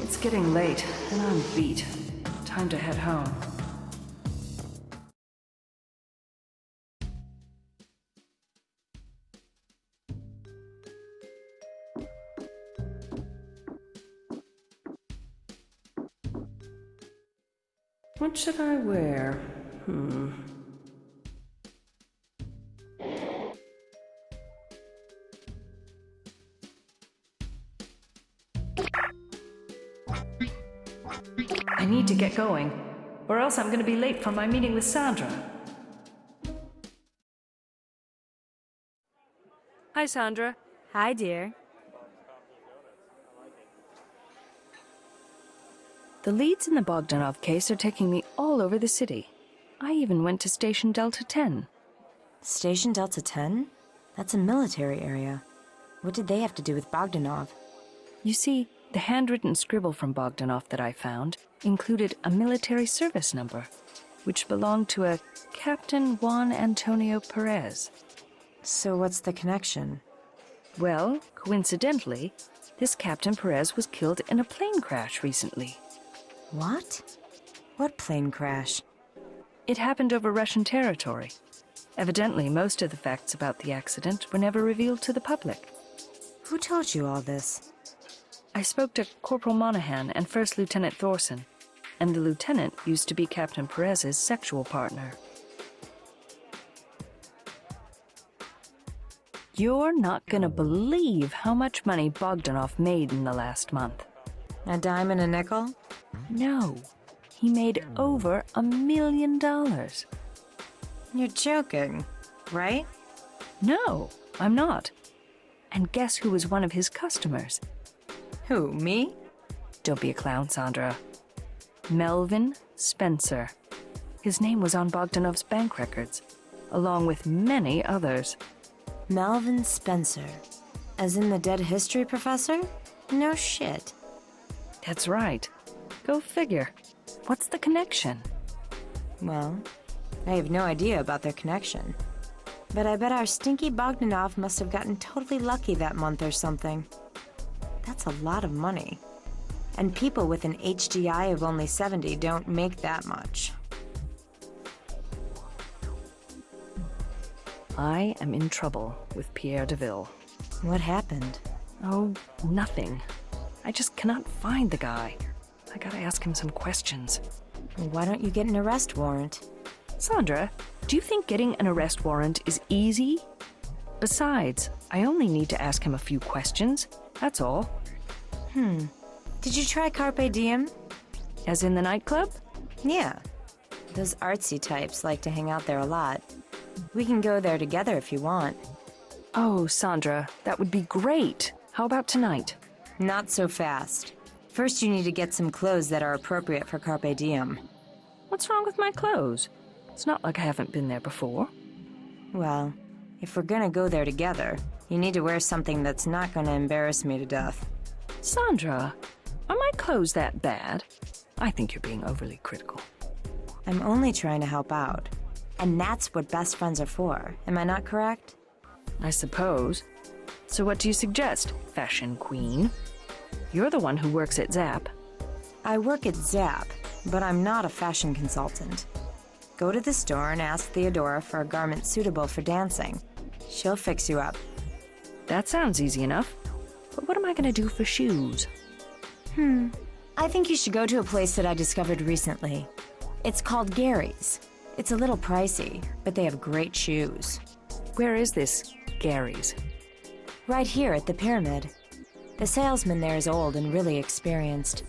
It's getting late, and I'm beat. Time to head home. What should I wear? I need to get going, or else I'm going to be late for my meeting with Sandra. Hi, Sandra. Hi, dear. The leads in the Bogdanov case are taking me all over the city. I even went to Station Delta 10. Station Delta 10? That's a military area. What did they have to do with Bogdanov? You see, the handwritten scribble from Bogdanov that I found included a military service number, which belonged to a Captain Juan Antonio Perez. So what's the connection? Well, coincidentally, this Captain Perez was killed in a plane crash recently. What? What plane crash? It happened over Russian territory. Evidently, most of the facts about the accident were never revealed to the public. Who told you all this? I spoke to Corporal Monahan and First Lieutenant Thorson, and the lieutenant used to be Captain Perez's sexual partner. You're not gonna believe how much money Bogdanov made in the last month. A dime and a nickel? No, he made over $1 million. You're joking, right? No, I'm not. And guess who was one of his customers? Who, me? Don't be a clown, Sandra. Melvin Spencer. His name was on Bogdanov's bank records, along with many others. Melvin Spencer. As in the dead history professor? No shit. That's right. Go figure. What's the connection? Well, I have no idea about their connection. But I bet our stinky Bogdanov must have gotten totally lucky that month or something. That's a lot of money. And people with an HDI of only 70 don't make that much. I am in trouble with Pierre Deville. What happened? Oh, nothing. I just cannot find the guy. I gotta ask him some questions. Why don't you get an arrest warrant? Sandra, do you think getting an arrest warrant is easy? Besides, I only need to ask him a few questions. That's all. Did you try Carpe Diem? As in the nightclub? Yeah. Those artsy types like to hang out there a lot. We can go there together if you want. Oh, Sandra, that would be great. How about tonight? Not so fast. First, you need to get some clothes that are appropriate for Carpe Diem. What's wrong with my clothes? It's not like I haven't been there before. Well, if we're gonna go there together, you need to wear something that's not gonna embarrass me to death. Sandra, are my clothes that bad? I think you're being overly critical. I'm only trying to help out. And that's what best friends are for. Am I not correct? I suppose. So what do you suggest, fashion queen? You're the one who works at Zap. I work at Zap, but I'm not a fashion consultant. Go to the store and ask Theodora for a garment suitable for dancing. She'll fix you up. That sounds easy enough. But what am I going to do for shoes? I think you should go to a place that I discovered recently. It's called Gary's. It's a little pricey, but they have great shoes. Where is this Gary's? Right here at the Pyramid. The salesman there is old and really experienced.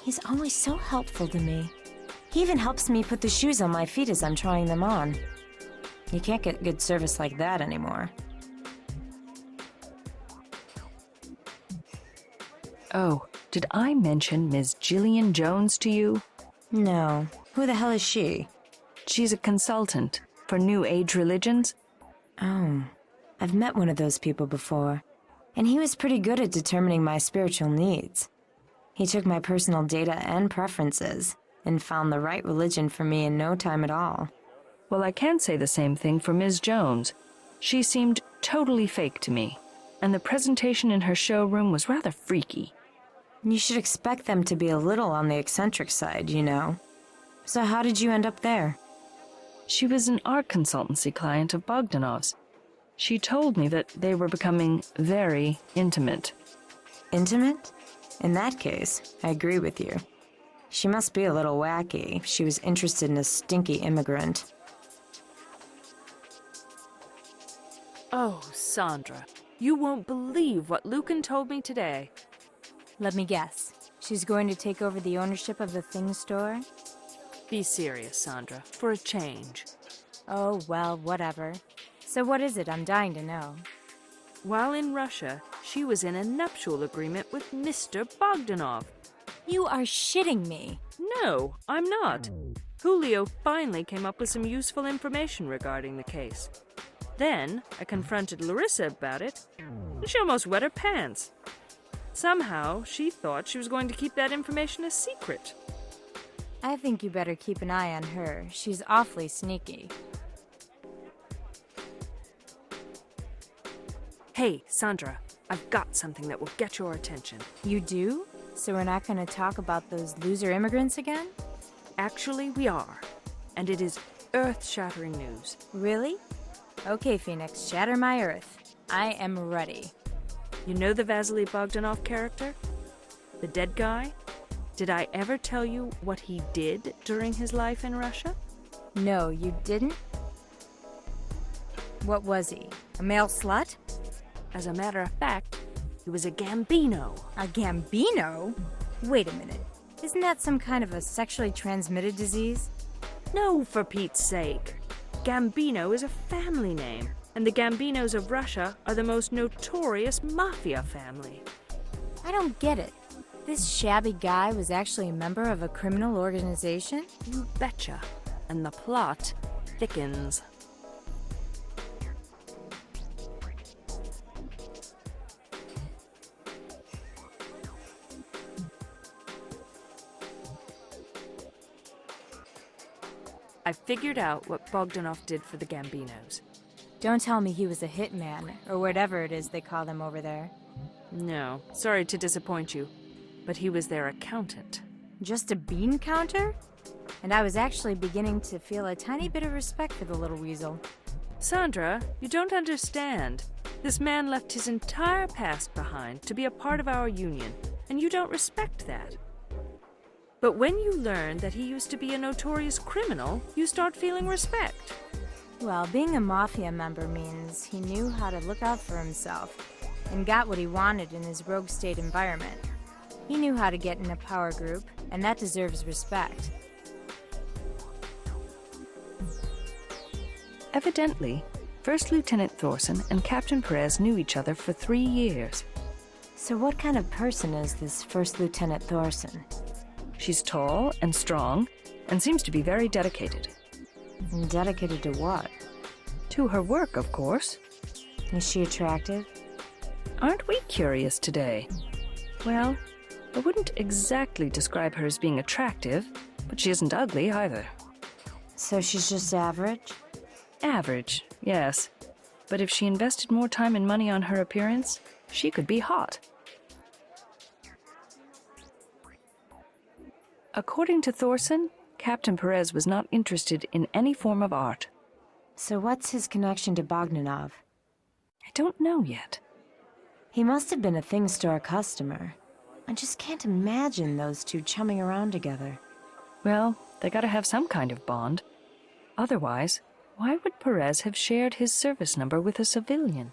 He's always so helpful to me. He even helps me put the shoes on my feet as I'm trying them on. You can't get good service like that anymore. Oh, did I mention Ms. Gillian Jones to you? No. Who the hell is she? She's a consultant for New Age religions. Oh, I've met one of those people before, and he was pretty good at determining my spiritual needs. He took my personal data and preferences and found the right religion for me in no time at all. Well, I can't say the same thing for Ms. Jones. She seemed totally fake to me. and the presentation in her showroom was rather freaky. You should expect them to be a little on the eccentric side, you know. So how did you end up there? She was an art consultancy client of Bogdanov's. She told me that they were becoming very intimate. Intimate? In that case, I agree with you. She must be a little wacky if she was interested in a stinky immigrant. Oh, Sandra, you won't believe what Lucan told me today. Let me guess. She's going to take over the ownership of the Thing store? Be serious, Sandra, for a change. Oh, well, whatever. So what is it? I'm dying to know. While in Russia, she was in a nuptial agreement with Mr. Bogdanov. You are shitting me. No, I'm not. Julio finally came up with some useful information regarding the case. Then, I confronted Larissa about it, and she almost wet her pants. Somehow, she thought she was going to keep that information a secret. I think you better keep an eye on her. She's awfully sneaky. Hey, Sandra, I've got something that will get your attention. You do? So we're not going to talk about those loser immigrants again? Actually, we are. And it is earth-shattering news. Really? Okay, Phoenix, shatter my earth. I am ready. You know the Vasily Bogdanov character? The dead guy? Did I ever tell you what he did during his life in Russia? No, you didn't? What was he? A male slut? As a matter of fact, he was a Gambino. A Gambino? Wait a minute. Isn't that some kind of a sexually transmitted disease? No, for Pete's sake. Gambino is a family name, and the Gambinos of Russia are the most notorious mafia family. I don't get it. This shabby guy was actually a member of a criminal organization? You betcha. And the plot thickens. I figured out what Bogdanov did for the Gambinos. Don't tell me he was a hitman, or whatever it is they call them over there. No, sorry to disappoint you, but he was their accountant. Just a bean counter? And I was actually beginning to feel a tiny bit of respect for the little weasel. Sandra, you don't understand. This man left his entire past behind to be a part of our union, and you don't respect that. But when you learn that he used to be a notorious criminal, you start feeling respect. Well, being a mafia member means he knew how to look out for himself and got what he wanted in his rogue state environment. He knew how to get in a power group, and that deserves respect. Evidently, First Lieutenant Thorson and Captain Perez knew each other for 3 years. So what kind of person is this First Lieutenant Thorson? She's tall and strong, and seems to be very dedicated. Dedicated to what? To her work, of course. Is she attractive? Aren't we curious today? Well, I wouldn't exactly describe her as being attractive, but she isn't ugly either. So she's just average? Average, yes. But if she invested more time and money on her appearance, she could be hot. According to Thorson, Captain Perez was not interested in any form of art. So what's his connection to Bogdanov? I don't know yet. He must have been a Thing store customer. I just can't imagine those two chumming around together. Well, they gotta have some kind of bond. Otherwise, why would Perez have shared his service number with a civilian?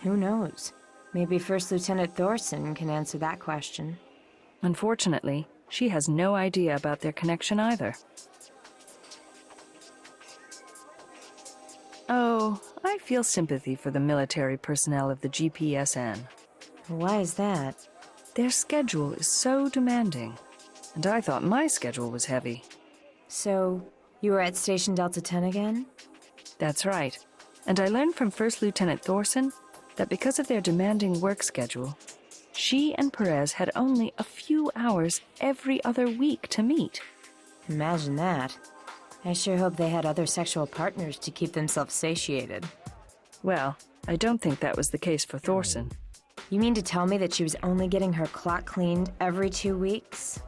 Who knows? Maybe First Lieutenant Thorson can answer that question. Unfortunately, she has no idea about their connection either. Oh, I feel sympathy for the military personnel of the GPSN. Why is that? Their schedule is so demanding, and I thought my schedule was heavy. So, you were at Station Delta 10 again? That's right, and I learned from First Lieutenant Thorson that because of their demanding work schedule, she and Perez had only a few hours every other week to meet. Imagine that. I sure hope they had other sexual partners to keep themselves satiated. Well, I don't think that was the case for Thorson. You mean to tell me that she was only getting her clock cleaned every 2 weeks?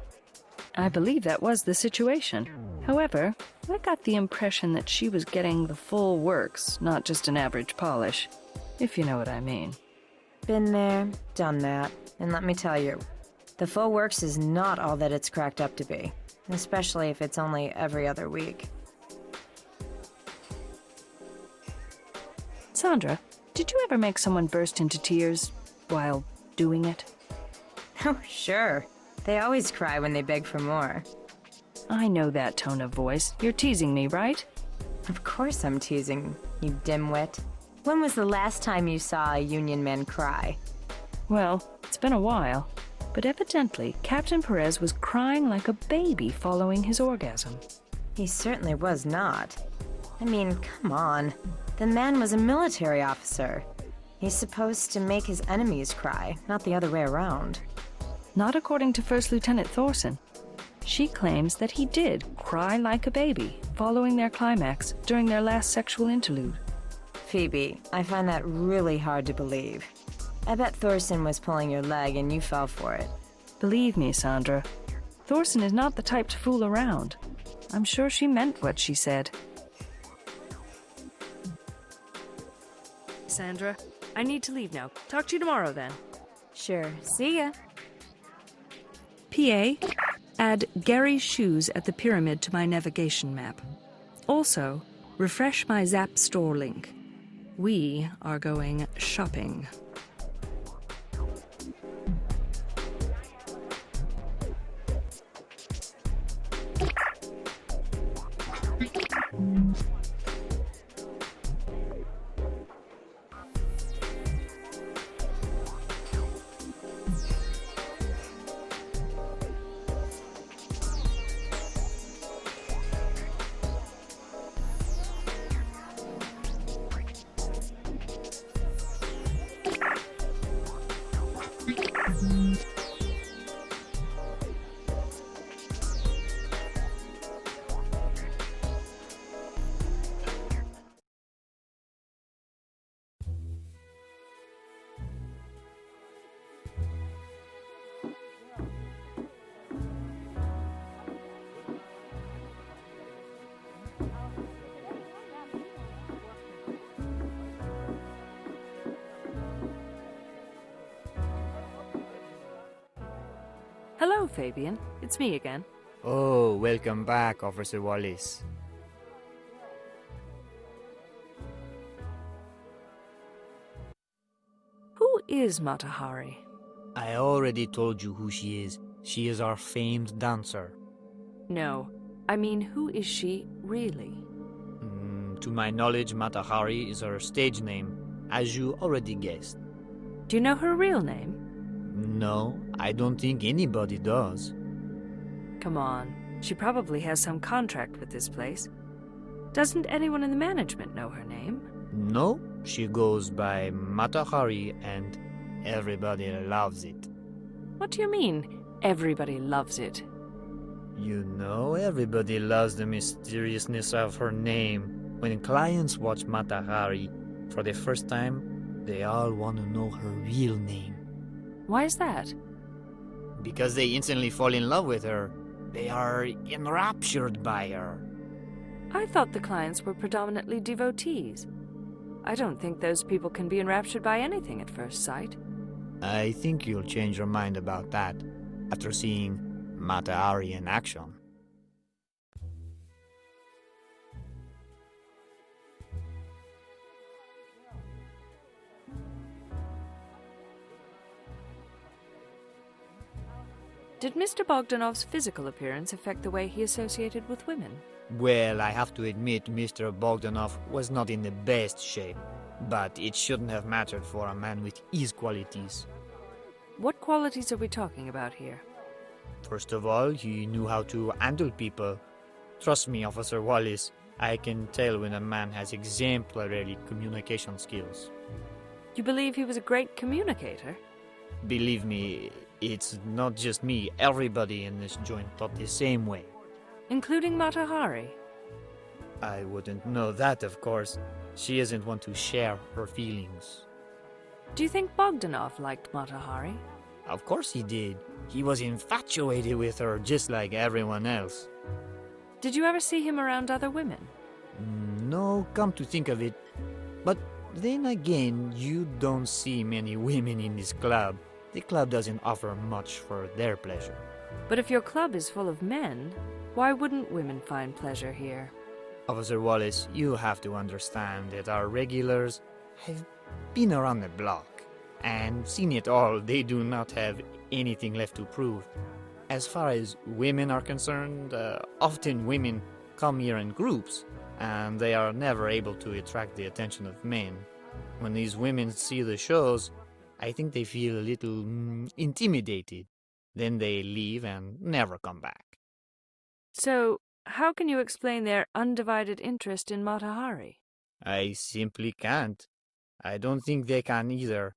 I believe that was the situation. However, I got the impression that she was getting the full works, not just an average polish, if you know what I mean. Been there, done that, and let me tell you, the full works is not all that it's cracked up to be, especially if it's only every other week. Sandra, did you ever make someone burst into tears while doing it? Oh, sure. They always cry when they beg for more. I know that tone of voice. You're teasing me, right? Of course I'm teasing, you dimwit. When was the last time you saw a union man cry? Well, it's been a while. But evidently, Captain Perez was crying like a baby following his orgasm. He certainly was not. I mean, come on. The man was a military officer. He's supposed to make his enemies cry, not the other way around. Not according to First Lieutenant Thorson. She claims that he did cry like a baby following their climax during their last sexual interlude. Phoebe, I find that really hard to believe. I bet Thorson was pulling your leg and you fell for it. Believe me, Sandra, Thorson is not the type to fool around. I'm sure she meant what she said. Sandra, I need to leave now. Talk to you tomorrow, then. Sure. See ya. PA, add Gary's shoes at the pyramid to my navigation map. Also, refresh my Zap store link. We are going shopping. Hello, Fabian. It's me again. Oh, welcome back, Officer Wallace. Who is Matahari? I already told you who she is. She is our famed dancer. No, I mean, who is she really? To my knowledge, Matahari is her stage name, as you already guessed. Do you know her real name? No, I don't think anybody does. Come on, she probably has some contract with this place. Doesn't anyone in the management know her name? No, she goes by Matahari and everybody loves it. What do you mean, everybody loves it? You know, everybody loves the mysteriousness of her name. When clients watch Matahari for the first time, they all want to know her real name. Why is that? Because they instantly fall in love with her. They are enraptured by her. I thought the clients were predominantly devotees. I don't think those people can be enraptured by anything at first sight. I think you'll change your mind about that after seeing Matahari in action. Did Mr. Bogdanov's physical appearance affect the way he associated with women? Well, I have to admit Mr. Bogdanov was not in the best shape, but it shouldn't have mattered for a man with his qualities. What qualities are we talking about here? First of all, he knew how to handle people. Trust me, Officer Wallace, I can tell when a man has exemplary communication skills. You believe he was a great communicator? Believe me, it's not just me. Everybody in this joint thought the same way. Including Matahari? I wouldn't know that, of course. She isn't one to share her feelings. Do you think Bogdanov liked Mata Hari? Of course he did. He was infatuated with her just like everyone else. Did you ever see him around other women? No, come to think of it. But then again, you don't see many women in this club. The club doesn't offer much for their pleasure. But if your club is full of men, why wouldn't women find pleasure here? Officer Wallace, you have to understand that our regulars have been around the block and seen it all. They do not have anything left to prove. As far as women are concerned, often women come here in groups, and they are never able to attract the attention of men. When these women see the shows, I think they feel a little intimidated. Then they leave and never come back. So, how can you explain their undivided interest in Mata Hari? I simply can't. I don't think they can either,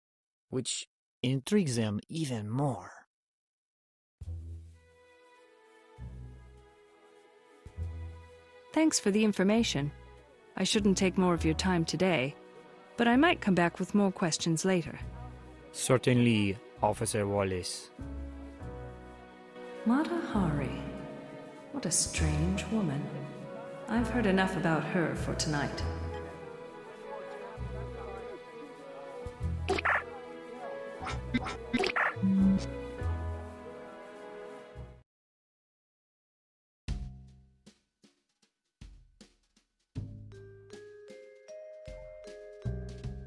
which intrigues them even more. Thanks for the information. I shouldn't take more of your time today, but I might come back with more questions later. Certainly, Officer Wallace. Mata Hari. What a strange woman. I've heard enough about her for tonight.